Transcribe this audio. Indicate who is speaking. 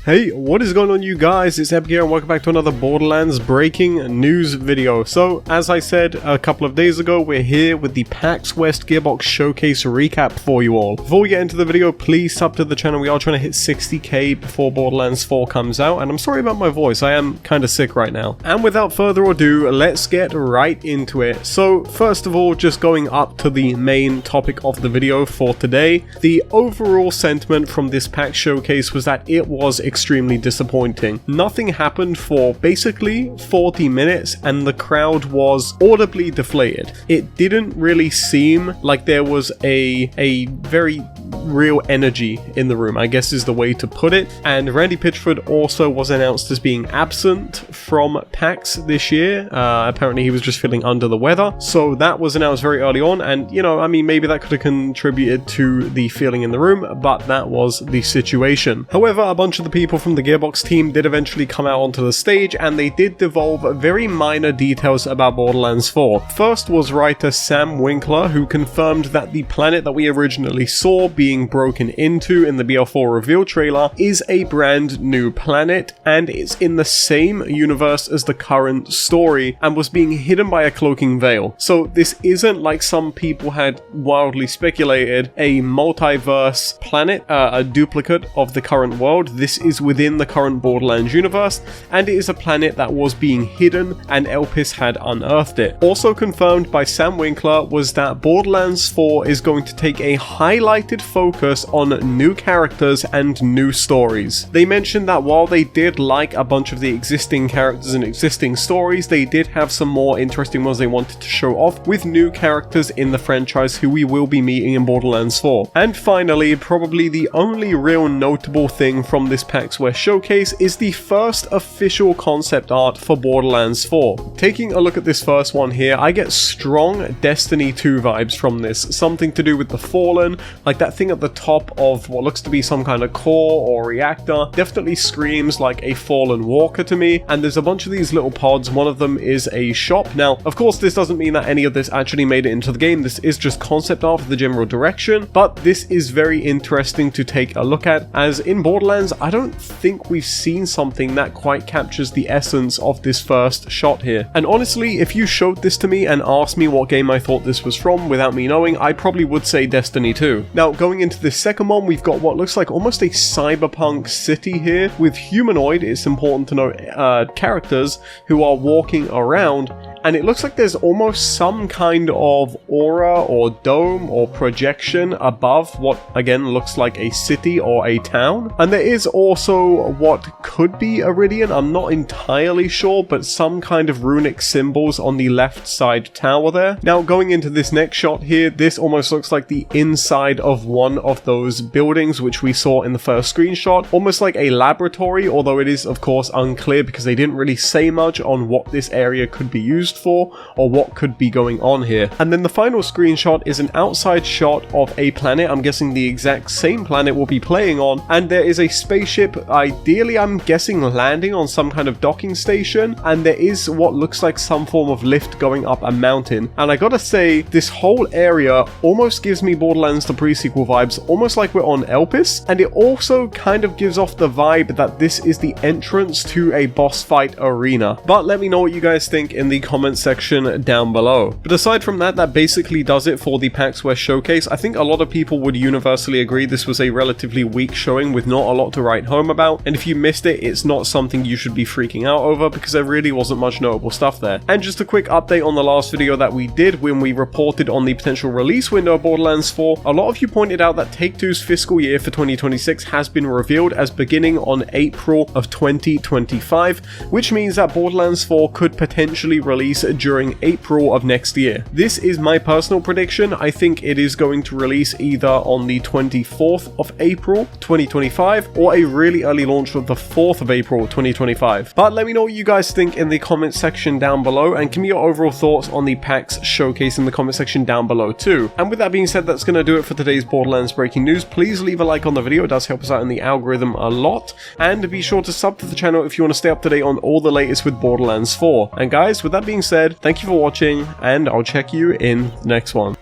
Speaker 1: Hey, what is going on you guys? It's Epic here and welcome back to another Borderlands breaking news video. So, as I said a couple of days ago, we're here with the PAX West Gearbox Showcase recap for you all. Before we get into the video, please sub to the channel. We are trying to hit 60k before Borderlands 4 comes out, and I'm sorry about my voice, I am kind of sick right now. And without further ado, let's get right into it. So, first of all, just going up to the main topic of the video for today, the overall sentiment from this PAX Showcase was that it was extremely disappointing. Nothing happened for basically 40 minutes and the crowd was audibly deflated. It didn't really seem like there was a very real energy in the room, I guess is the way to put it. And Randy Pitchford also was announced as being absent from PAX this year. Apparently he was just feeling under the weather. So that was announced very early on, and you know, I mean, maybe that could have contributed to the feeling in the room, but that was the situation. However, a bunch of the people from the Gearbox team did eventually come out onto the stage, and they did divulge very minor details about Borderlands 4. First was writer Sam Winkler, who confirmed that the planet that we originally saw being broken into in the BL4 reveal trailer is a brand new planet, and it's in the same universe as the current story, and was being hidden by a cloaking veil. So this isn't like some people had wildly speculated, a multiverse planet, a duplicate of the current world. This is within the current Borderlands universe, and it is a planet that was being hidden and Elpis had unearthed it. Also confirmed by Sam Winkler was that Borderlands 4 is going to take a highlighted focus on new characters and new stories. They mentioned that while they did like a bunch of the existing characters and existing stories, they did have some more interesting ones they wanted to show off with new characters in the franchise who we will be meeting in Borderlands 4. And finally, probably the only real notable thing from this PAX West showcase is the first official concept art for Borderlands 4. Taking a look at this first one here, I get strong Destiny 2 vibes from this. Something to do with the Fallen, like that thing at the top of what looks to be some kind of core or reactor. Definitely screams like a Fallen Walker to me, and there's a bunch of these little pods. One of them is a shop. Now, of course, this doesn't mean that any of this actually made it into the game. This is just concept art for the general direction, but this is very interesting to take a look at, as in Borderlands, I don't think we've seen something that quite captures the essence of this first shot here. And honestly, if you showed this to me and asked me what game I thought this was from without me knowing, I probably would say Destiny 2. Now, going into this second one, we've got what looks like almost a cyberpunk city here with humanoid, it's important to note, characters who are walking around. And it looks like there's almost some kind of aura or dome or projection above what again looks like a city or a town. And there is also what could be Eridium, I'm not entirely sure, but some kind of runic symbols on the left side tower there. Now going into this next shot here, this almost looks like the inside of one of those buildings which we saw in the first screenshot, almost like a laboratory, although it is of course unclear because they didn't really say much on what this area could be used for or what could be going on here. And then the final screenshot is an outside shot of a planet, I'm guessing the exact same planet we'll be playing on, and there is a spaceship, ideally I'm guessing landing on some kind of docking station, and there is what looks like some form of lift going up a mountain. And I gotta say, this whole area almost gives me Borderlands the pre-sequel vibes, almost like we're on Elpis, and it also kind of gives off the vibe that this is the entrance to a boss fight arena. But let me know what you guys think in the comments section down below. But aside from that, that basically does it for the PAX West showcase. I think a lot of people would universally agree this was a relatively weak showing with not a lot to write home about, and if you missed it, it's not something you should be freaking out over because there really wasn't much notable stuff there. And just a quick update on the last video that we did when we reported on the potential release window of Borderlands 4, a lot of you pointed out that Take-Two's fiscal year for 2026 has been revealed as beginning on April of 2025, which means that Borderlands 4 could potentially release during April of next year. This is my personal prediction. I think it is going to release either on the 24th of April 2025 or a really early launch of the 4th of April 2025. But let me know what you guys think in the comment section down below, and give me your overall thoughts on the PAX showcase in the comment section down below too. And with that being said, that's going to do it for today's Borderlands breaking news. Please leave a like on the video, it does help us out in the algorithm a lot, and be sure to sub to the channel if you want to stay up to date on all the latest with Borderlands 4. And guys, with that being said, thank you for watching, and I'll check you in the next one.